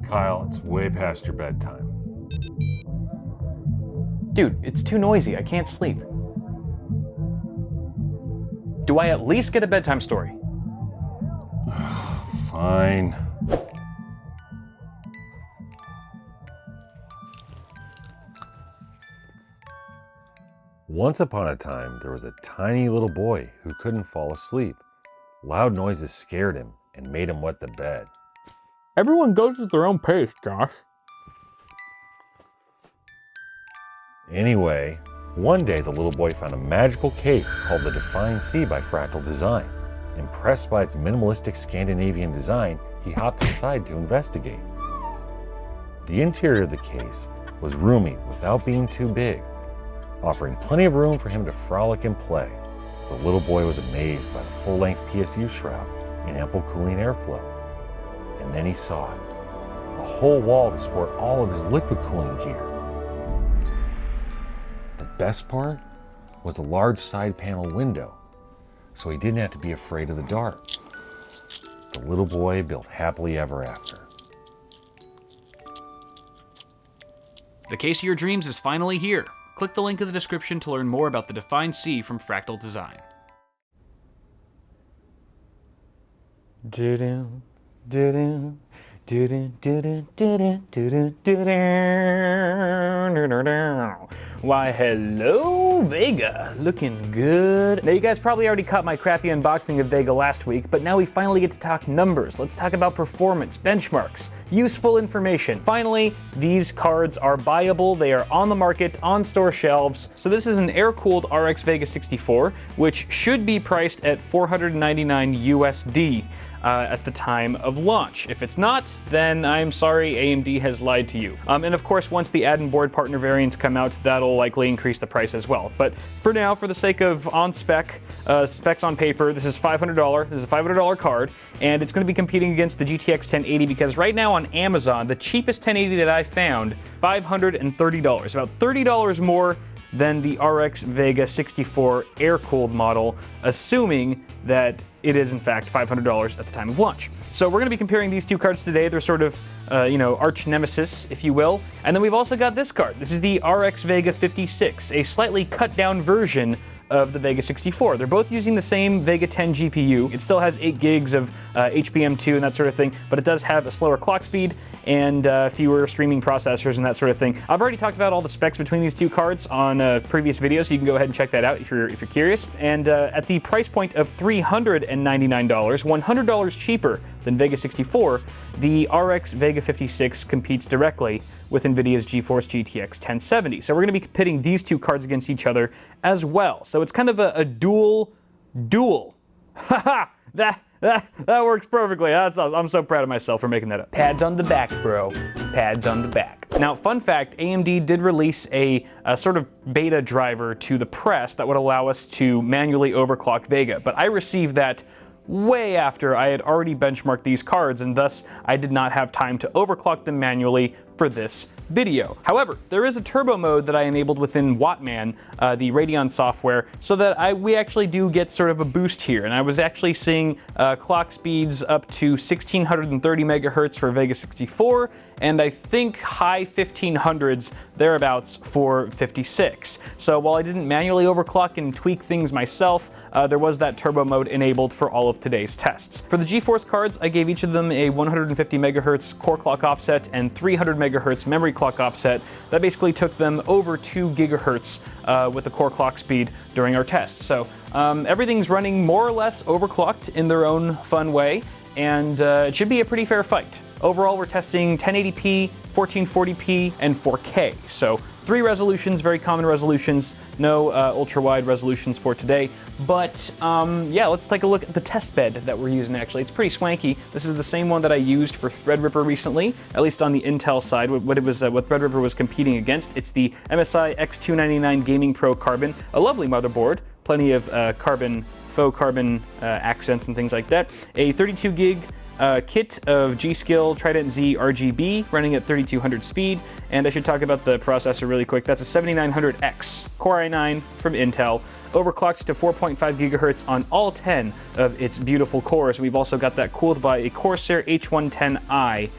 Kyle, it's way past your bedtime. Dude, it's too noisy. I can't sleep. Do I at least get a bedtime story? Fine. Once upon a time, there was a tiny little boy who couldn't fall asleep. Loud noises scared him and made him wet the bed. Everyone goes at their own pace, Josh. Anyway, one day the little boy found a magical case called the Defying Sea by Fractal Design. Impressed by its minimalistic Scandinavian design, he hopped inside to investigate. The interior of the case was roomy without being too big, offering plenty of room for him to frolic and play. The little boy was amazed by the full-length PSU shroud and ample cooling airflow. And then he saw it, a whole wall to support all of his liquid cooling gear. The best part was a large side panel window, so he didn't have to be afraid of the dark. The little boy built happily ever after. The case of your dreams is finally here. Click the link in the description to learn more about the Defying Sea from Fractal Design. Why, hello, Vega. Looking good. Now, you guys probably already caught my crappy unboxing of Vega last week, but now we finally get to talk numbers. Let's talk about performance, benchmarks, useful information. Finally, these cards are buyable. They are on the market, on store shelves. So this is an air-cooled RX Vega 64, which should be priced at $499 USD. At the time of launch. If it's not, then I'm sorry, AMD has lied to you. And of course, once the add-in board partner variants come out, that'll likely increase the price as well. But for now, for the sake of specs on paper, this is $500. This is a $500 card, and it's going to be competing against the GTX 1080 because right now on Amazon, the cheapest 1080 that I found, $530, about $30 more than the RX Vega 64 air-cooled model, assuming that it is in fact $500 at the time of launch. So we're going to be comparing these two cards today. They're sort of, arch nemesis, if you will. And then we've also got this card. This is the RX Vega 56, a slightly cut down version of the Vega 64. They're both using the same Vega 10 GPU. It still has 8 gigs of HBM2 and that sort of thing, but it does have a slower clock speed and fewer streaming processors and that sort of thing. I've already talked about all the specs between these two cards on a previous video, so you can go ahead and check that out if you're curious. And at the price point of $399, $100 cheaper than Vega 64, the RX Vega 56 competes directly with NVIDIA's GeForce GTX 1070. So we're going to be pitting these two cards against each other as well. So it's kind of a dual. Haha! That works perfectly. I'm so proud of myself for making that up. Pads on the back, bro. Pads on the back. Now, fun fact, AMD did release a sort of beta driver to the press that would allow us to manually overclock Vega, but I received that way after I had already benchmarked these cards, and thus I did not have time to overclock them manually for this video. However, there is a turbo mode that I enabled within HITMAN, the Radeon software, so that we actually do get sort of a boost here. And I was actually seeing clock speeds up to 1630 megahertz for Vega 64, and I think high 1500s thereabouts for 56. So while I didn't manually overclock and tweak things myself, there was that turbo mode enabled for all of today's tests. For the GeForce cards, I gave each of them a 150 megahertz core clock offset and 300 megahertz memory clock offset. That basically took them over 2 gigahertz with the core clock speed during our tests. So everything's running more or less overclocked in their own fun way, and it should be a pretty fair fight. Overall, we're testing 1080p, 1440p, and 4K. So 3 resolutions, very common resolutions, no ultra-wide resolutions for today. But yeah, let's take a look at the test bed that we're using actually. It's pretty swanky. This is the same one that I used for Threadripper recently, at least on the Intel side, what Threadripper was competing against. It's the MSI X299 Gaming Pro Carbon, a lovely motherboard, plenty of faux carbon accents and things like that. A 32 gig kit of G.Skill Trident Z RGB running at 3200 speed, and I should talk about the processor really quick. That's a 7900X Core i9 from Intel, overclocked to 4.5 gigahertz on all 10 of its beautiful cores. We've also got that cooled by a Corsair H110i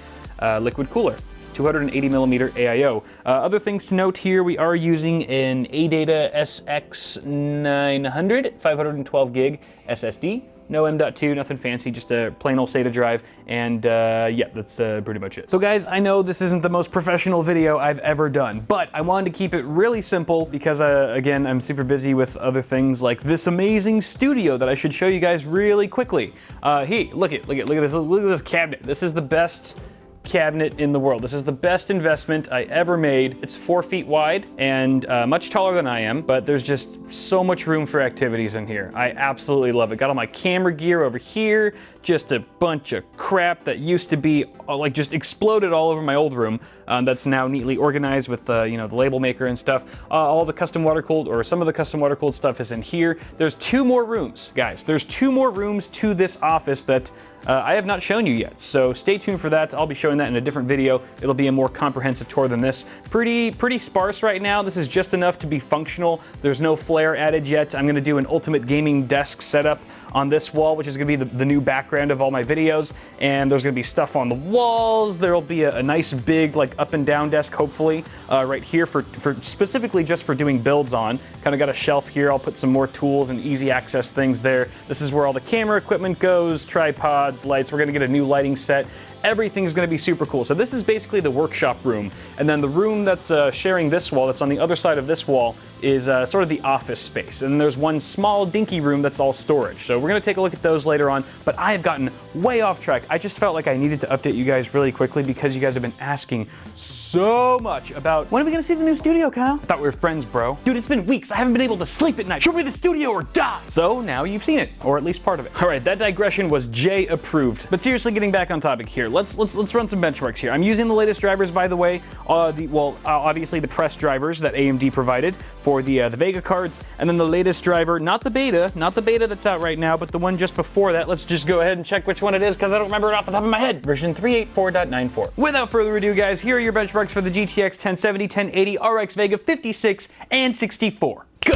liquid cooler. 280 millimeter AIO. Other things to note here, we are using an ADATA SX900 512 gig SSD. No M.2, nothing fancy, just a plain old SATA drive, and yeah, that's pretty much it. So guys, I know this isn't the most professional video I've ever done, but I wanted to keep it really simple because, again, I'm super busy with other things like this amazing studio that I should show you guys really quickly. Hey, look at this cabinet. This is the best cabinet in the world. This is the best investment I ever made. It's 4 feet wide and much taller than I am, but there's just so much room for activities in here. I absolutely love it. Got all my camera gear over here, just a bunch of crap that used to be like just exploded all over my old room. That's now neatly organized with you know, the label maker and stuff. All the custom water cooled, or some of the custom water cooled stuff is in here. There's 2 more rooms, guys. There's 2 more rooms to this office that I have not shown you yet, so stay tuned for that. I'll be showing that in a different video. It'll be a more comprehensive tour than this. Pretty sparse right now. This is just enough to be functional. There's no flare added yet. I'm gonna do an ultimate gaming desk setup on this wall, which is gonna be the new background of all my videos, and there's gonna be stuff on the walls. There'll be a nice big like up and down desk, hopefully, right here for specifically just for doing builds on. Kind of got a shelf here. I'll put some more tools and easy access things there. This is where all the camera equipment goes, tripods, lights. We're gonna get a new lighting set. Everything's gonna be super cool. So this is basically the workshop room. And then the room that's sharing this wall, that's on the other side of this wall, is sort of the office space. And there's one small dinky room that's all storage. So we're gonna take a look at those later on, but I have gotten way off track. I just felt like I needed to update you guys really quickly because you guys have been asking so much about, when are we gonna see the new studio, Kyle? I thought we were friends, bro. Dude, it's been weeks. I haven't been able to sleep at night. Show me the studio or die. So now you've seen it, or at least part of it. All right, that digression was Jay approved. But seriously, getting back on topic here, let's run some benchmarks here. I'm using the latest drivers, by the way. Obviously the press drivers that AMD provided for the Vega cards, and then the latest driver, not the beta that's out right now, but the one just before that. Let's just go ahead and check which one it is because I don't remember it off the top of my head. Version 384.94. Without further ado, guys, here are your benchmarks for the GTX 1070, 1080, RX Vega 56, and 64. Go!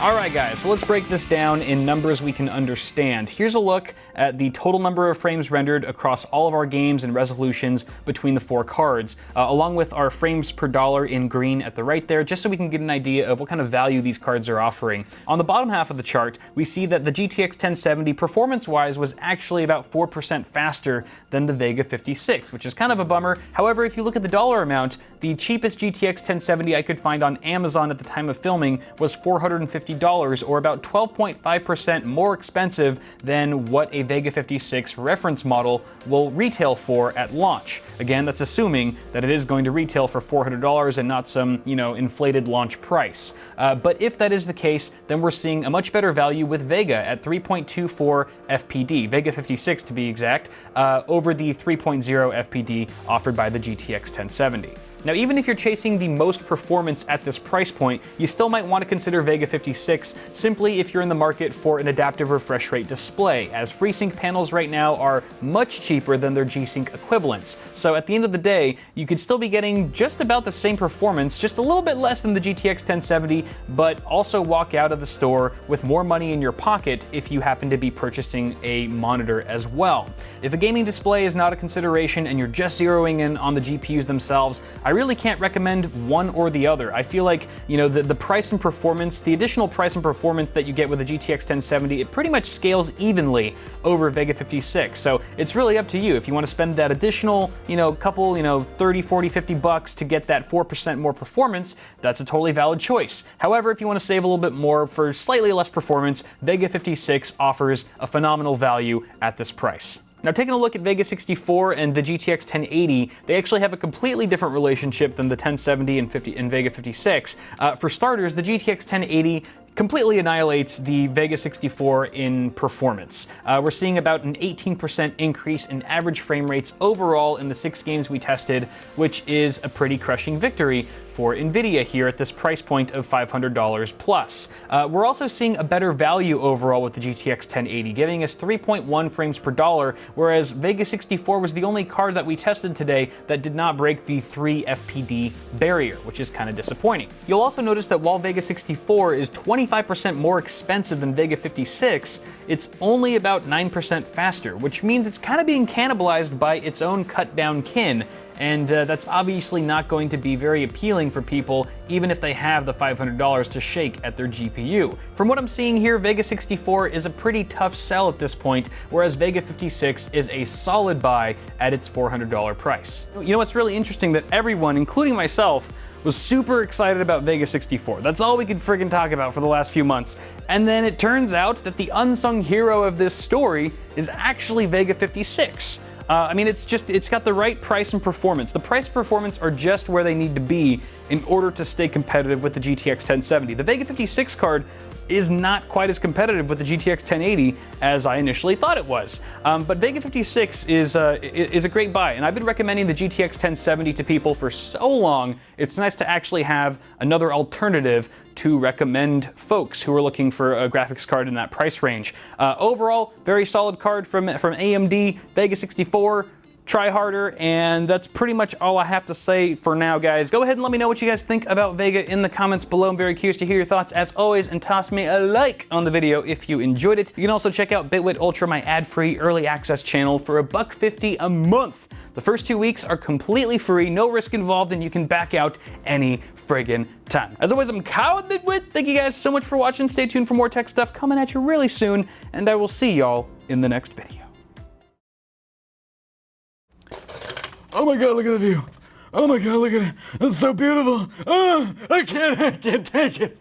All right, guys, so let's break this down in numbers we can understand. Here's a look at the total number of frames rendered across all of our games and resolutions between the 4 cards, along with our frames per dollar in green at the right there, just so we can get an idea of what kind of value these cards are offering. On the bottom half of the chart, we see that the GTX 1070 performance-wise was actually about 4% faster than the Vega 56, which is kind of a bummer. However, if you look at the dollar amount, the cheapest GTX 1070 I could find on Amazon at the time of filming was $450 $450, or about 12.5% more expensive than what a Vega 56 reference model will retail for at launch. Again, that's assuming that it is going to retail for $400 and not some, inflated launch price. But if that is the case, then we're seeing a much better value with Vega at 3.24 FPD, Vega 56 to be exact, over the 3.0 FPD offered by the GTX 1070. Now, even if you're chasing the most performance at this price point, you still might want to consider Vega 56 simply if you're in the market for an adaptive refresh rate display, as FreeSync panels right now are much cheaper than their G-Sync equivalents. So at the end of the day, you could still be getting just about the same performance, just a little bit less than the GTX 1070, but also walk out of the store with more money in your pocket if you happen to be purchasing a monitor as well. If a gaming display is not a consideration and you're just zeroing in on the GPUs themselves, I really can't recommend one or the other. I feel like, the price and performance, the additional price and performance that you get with the GTX 1070, it pretty much scales evenly over Vega 56. So it's really up to you. If you want to spend that additional, couple, 30, 40, 50 bucks to get that 4% more performance, that's a totally valid choice. However, if you want to save a little bit more for slightly less performance, Vega 56 offers a phenomenal value at this price. Now, taking a look at Vega 64 and the GTX 1080, they actually have a completely different relationship than the 1070 and Vega 56. For starters, the GTX 1080 completely annihilates the Vega 64 in performance. We're seeing about an 18% increase in average frame rates overall in the 6 games we tested, which is a pretty crushing victory for Nvidia here at this price point of $500 plus. We're also seeing a better value overall with the GTX 1080, giving us 3.1 frames per dollar, whereas Vega 64 was the only card that we tested today that did not break the 3 FPD barrier, which is kind of disappointing. You'll also notice that while Vega 64 is 25% more expensive than Vega 56, it's only about 9% faster, which means it's kind of being cannibalized by its own cut down kin, and that's obviously not going to be very appealing for people, even if they have the $500 to shake at their GPU. From what I'm seeing here, Vega 64 is a pretty tough sell at this point, whereas Vega 56 is a solid buy at its $400 price. You know what's really interesting? That everyone, including myself, was super excited about Vega 64. That's all we could friggin' talk about for the last few months. And then it turns out that the unsung hero of this story is actually Vega 56. It's got the right price and performance. The price and performance are just where they need to be in order to stay competitive with the GTX 1070. The Vega 56 card is not quite as competitive with the GTX 1080 as I initially thought it was. But Vega 56 is a great buy, and I've been recommending the GTX 1070 to people for so long. It's nice to actually have another alternative to recommend folks who are looking for a graphics card in that price range. Overall, very solid card from AMD, Vega 64. Try harder, and that's pretty much all I have to say for now, guys. Go ahead and let me know what you guys think about Vega in the comments below. I'm very curious to hear your thoughts as always, and toss me a like on the video if you enjoyed it. You can also check out Bitwit Ultra, my ad-free early access channel, for $1.50 a month. The first 2 weeks are completely free, no risk involved, and you can back out any friggin' time. As always, I'm Kyle with Bitwit. Thank you guys so much for watching. Stay tuned for more tech stuff coming at you really soon, and I will see y'all in the next video. Oh my god, look at the view. Oh my god, look at it. It's so beautiful. I can't take it.